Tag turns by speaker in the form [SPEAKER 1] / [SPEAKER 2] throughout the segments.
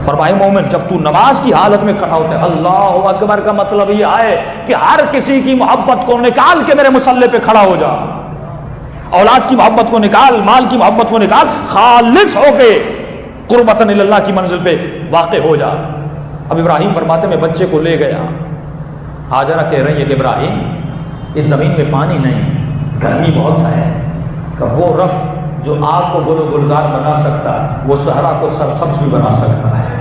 [SPEAKER 1] فرمائے مومن جب تو نماز کی حالت میں کھڑا ہوتا ہے، اللہ اکبر کا مطلب یہ ہے کہ ہر کسی کی محبت کو نکال کے میرے مصلی پہ کھڑا ہو جا، اولاد کی محبت کو نکال، مال کی محبت کو نکال، خالص ہو کے قربتاً اللہ کی منزل پہ واقع ہو جا۔ اب ابراہیم فرماتے میں بچے کو لے گیا، ہاجرہ کہہ رہی ہے کہ ابراہیم اس زمین میں پانی نہیں، گرمی بہت ہے، کہ وہ رب جو آگ کو گل و گلزار بنا سکتا ہے وہ صحرا کو سرسبز بھی بنا سکتا ہے۔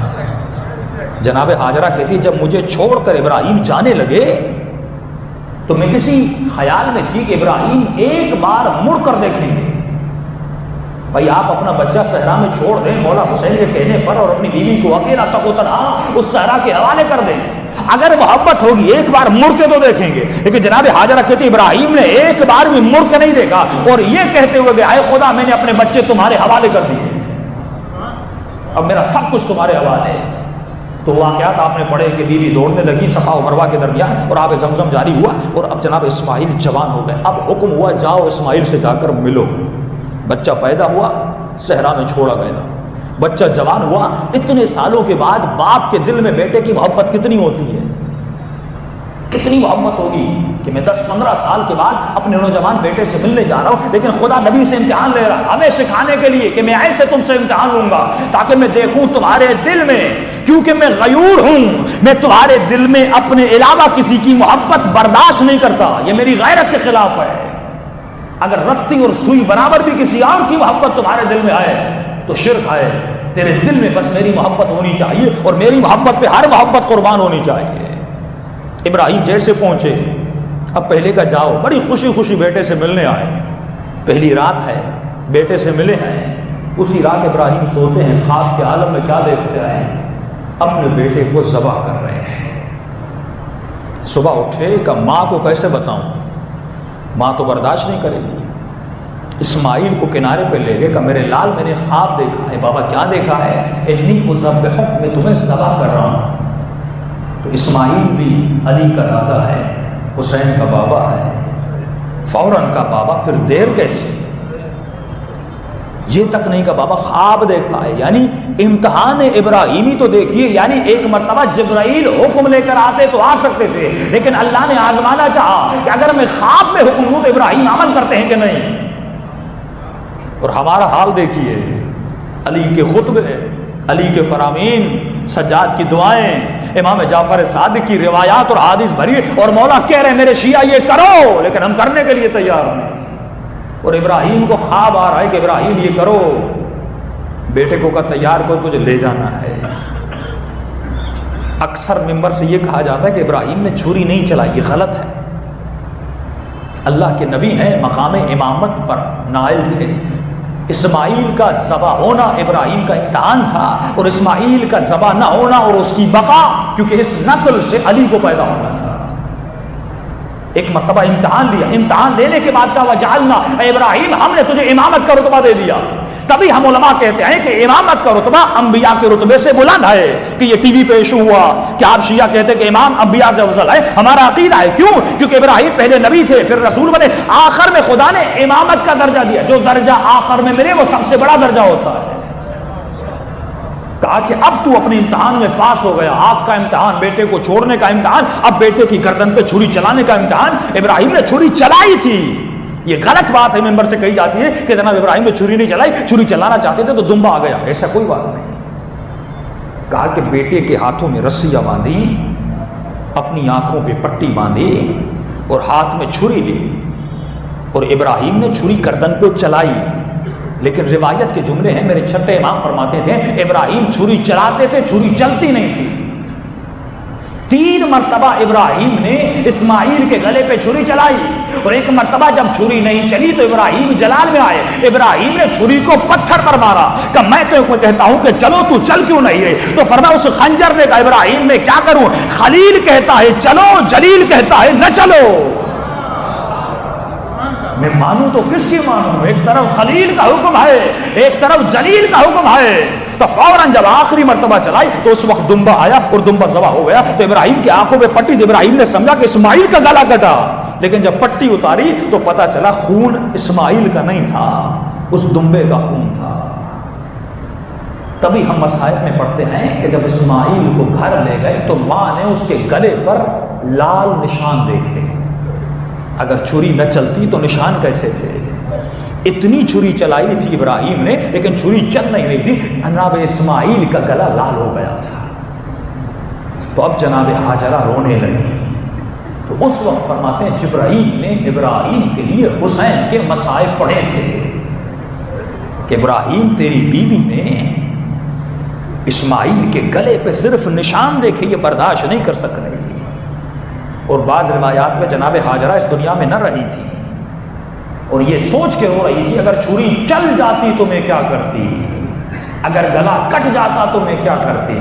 [SPEAKER 1] جناب ہاجرہ کہتی جب مجھے چھوڑ کر ابراہیم جانے لگے تو میں کسی خیال میں تھی کہ ابراہیم ایک بار مڑ کر دیکھیں گے۔ بھائی آپ اپنا بچہ صحرا میں چھوڑ دیں مولا حسین کے کہنے پر اور اپنی بیوی کو اکیلا تک و تنہا اس صحرا کے حوالے کر دیں، اگر محبت ہوگی ایک بار مڑ کے تو دیکھیں گے، لیکن جناب ہاجرہ کہتی ابراہیم نے ایک بار بھی مڑ کے نہیں دیکھا اور یہ کہتے ہوئے کہ اے خدا میں نے اپنے بچے تمہارے حوالے کر دیے، اب میرا سب کچھ تمہارے حوالے ہے۔ تو واقعات آپ نے پڑھے کہ بیوی دوڑنے لگی صفا و مروہ کے درمیان اور آب زمزم جاری ہوا اور اب جناب اسماعیل جوان ہو گئے، اب حکم ہوا جاؤ اسماعیل سے جا کر ملو۔ بچہ پیدا ہوا، صحرا میں چھوڑا گیا، بچہ جوان ہوا، اتنے سالوں کے بعد باپ کے دل میں بیٹے کی محبت کتنی ہوتی ہے، کتنی محبت ہوگی کہ میں 10-15 سال کے بعد اپنے نوجوان بیٹے سے ملنے جا رہا ہوں، لیکن خدا نبی سے امتحان لے رہا ہمیں سکھانے کے لیے کہ میں ایسے تم سے امتحان لوں گا تاکہ میں دیکھوں تمہارے دل میں، کیونکہ میں غیور ہوں، میں تمہارے دل میں اپنے علاوہ کسی کی محبت برداشت نہیں کرتا، یہ میری غیرت کے خلاف ہے۔ اگر رتی اور سوئی برابر بھی کسی اور کی محبت تمہارے دل میں آئے تو شرک ہے، تیرے دل میں بس میری محبت ہونی چاہیے اور میری محبت پہ ہر محبت قربان ہونی چاہیے۔ ابراہیم جیسے پہنچے، اب پہلے کا جاؤ، بڑی خوشی خوشی بیٹے سے ملنے آئے، پہلی رات ہے، بیٹے سے ملے ہیں، اسی رات ابراہیم سوتے ہیں، خواب کے عالم میں کیا دیکھتے ہیں؟ اپنے بیٹے کو ذبح کر رہے ہیں۔ صبح اٹھے کہ ماں کو کیسے بتاؤں، ماں تو برداشت نہیں کرے گی، اسماعیل کو کنارے پہ لے گئے کہ میرے لال میں نے خواب دیکھا ہے۔ بابا کیا دیکھا ہے؟ انی اذبحک، میں تمہیں ذبح کر رہا ہوں۔ تو اسماعیل بھی علی کا دادا ہے، حسین کا بابا ہے، فوراً کا بابا پھر دیر کیسے؟ یہ تک نہیں کہ بابا خواب دیکھا ہے، یعنی امتحان ابراہیمی تو دیکھیے، یعنی ایک مرتبہ جبرائیل حکم لے کر آتے تو آ سکتے تھے، لیکن اللہ نے آزمانا چاہا کہ اگر میں خواب میں حکم دوں تو ابراہیم عمل کرتے ہیں کہ نہیں۔ اور ہمارا حال دیکھیے، علی کے خطبے، علی کے فرامین، سجاد کی دعائیں، امام جعفر صادق کی روایات اور حدیث بھری، اور مولا کہہ رہے ہیں میرے شیعہ یہ کرو، لیکن ہم کرنے کے لیے تیار نہیں۔ اور ابراہیم کو خواب آ رہا ہے کہ ابراہیم یہ کرو، بیٹے کو کا تیار کرو، تجھے لے جانا ہے۔ اکثر ممبر سے یہ کہا جاتا ہے کہ ابراہیم نے چھری نہیں چلائی، یہ غلط ہے۔ اللہ کے نبی ہیں، مقام امامت پر نائل تھے، اسماعیل کا ذبح ہونا ابراہیم کا امتحان تھا، اور اسماعیل کا ذبح نہ ہونا اور اس کی بقا، کیونکہ اس نسل سے علی کو پیدا ہونا تھا۔ ایک مرتبہ امتحان لیا، امتحان لینے کے بعد کہا وجعلنا، اے ابراہیم ہم نے تجھے امامت کا رتبہ دے دیا۔ تبھی ہم علماء کہتے ہیں کہ امامت کا رتبہ انبیاء کے رتبے سے بلند ہے، کہ یہ ٹی وی پہ ایشو ہوا کہ آپ شیعہ کہتے ہیں کہ امام انبیاء سے افضل ہے، ہمارا عقیدہ ہے، کیوں؟ کیونکہ ابراہیم پہلے نبی تھے، پھر رسول بنے، آخر میں خدا نے امامت کا درجہ دیا، جو درجہ آخر میں ملے وہ سب سے بڑا درجہ ہوتا ہے۔ کہا کہ اب تو اپنے امتحان میں پاس ہو گیا، آپ کا امتحان، بیٹے کو چھوڑنے کا امتحان، اب بیٹے کی گردن پہ چھری چلانے کا امتحان۔ ابراہیم نے چھری چلائی تھی، یہ غلط بات ہے ممبر سے کہی جاتی ہے کہ جناب ابراہیم نے چھری نہیں چلائی، چھری چلانا چاہتے تھے تو دمبا آ گیا، ایسا کوئی بات نہیں۔ کہا کہ بیٹے کے ہاتھوں میں رسیاں باندھی، اپنی آنکھوں پہ پٹی باندھی اور ہاتھ میں چھری لی، اور ابراہیم نے چھری گردن پہ چلائی، لیکن روایت کے جملے ہیں، میرے چھٹے امام فرماتے تھے ابراہیم چھری چلاتے تھے، چھری چلتی نہیں تھی۔ 3 مرتبہ ابراہیم نے اسماعیل کے گلے پہ چھری چلائی، اور ایک مرتبہ جب چھری نہیں چلی تو ابراہیم جلال میں آئے، ابراہیم نے چھری کو پتھر پر مارا کہ میں تو کہتا ہوں کہ چلو، تو چل کیوں نہیں ہے؟ تو فرمایا اس خنجر نے کہا ابراہیم میں کیا کروں، خلیل کہتا ہے چلو، جلیل کہتا ہے نہ چلو، میں مانوں تو کس کی مانوں؟ ایک طرف خلیل کا حکم ہے، ایک طرف جلیل کا حکم ہے۔ تو فوراً جب آخری مرتبہ چلائی تو اس وقت دمبا آیا اور دمبا ذبح ہو گیا، تو ابراہیم کی آنکھوں پہ پٹی تھی، ابراہیم نے سمجھا کہ اسماعیل کا گلا کٹا، لیکن جب پٹی اتاری تو پتا چلا خون اسماعیل کا نہیں تھا، اس دمبے کا خون تھا۔ تبھی ہم مصائب میں پڑھتے ہیں کہ جب اسماعیل کو گھر لے گئے تو ماں نے اس کے گلے پر لال نشان دیکھے. اگر چھری نہ چلتی تو نشان کیسے تھے؟ اتنی چھری چلائی تھی ابراہیم نے لیکن چھری چل نہیں رہی تھی. جناب اسماعیل کا گلا لال ہو گیا تھا. تو اب جناب ہاجرہ رونے لگی. تو اس وقت فرماتے ہیں جبرائیل نے ابراہیم کے لیے حسین کے مصائب پڑھے تھے کہ ابراہیم تیری بیوی نے اسماعیل کے گلے پہ صرف نشان دیکھے، یہ برداشت نہیں کر سک رہی. اور بعض روایات میں جناب ہاجرہ اس دنیا میں نہ رہی تھی اور یہ سوچ کے رو رہی تھی اگر چھری چل جاتی تو میں کیا کرتی، اگر گلا کٹ جاتا تو میں کیا کرتی.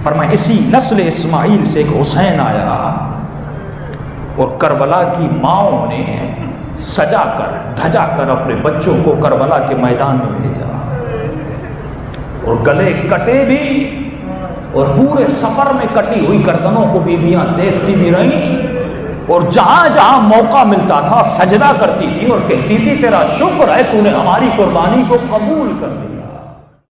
[SPEAKER 1] فرمایا اسی نسل اسماعیل سے ایک حسین آیا اور کربلا کی ماؤں نے سجا کر دھجا کر اپنے بچوں کو کربلا کے میدان میں بھیجا اور گلے کٹے بھی اور پورے سفر میں کٹی ہوئی گردنوں کو بیویاں دیکھتی بھی رہیں اور جہاں جہاں موقع ملتا تھا سجدہ کرتی تھی اور کہتی تھی تیرا شکر ہے تو نے ہماری قربانی کو قبول کر دیا.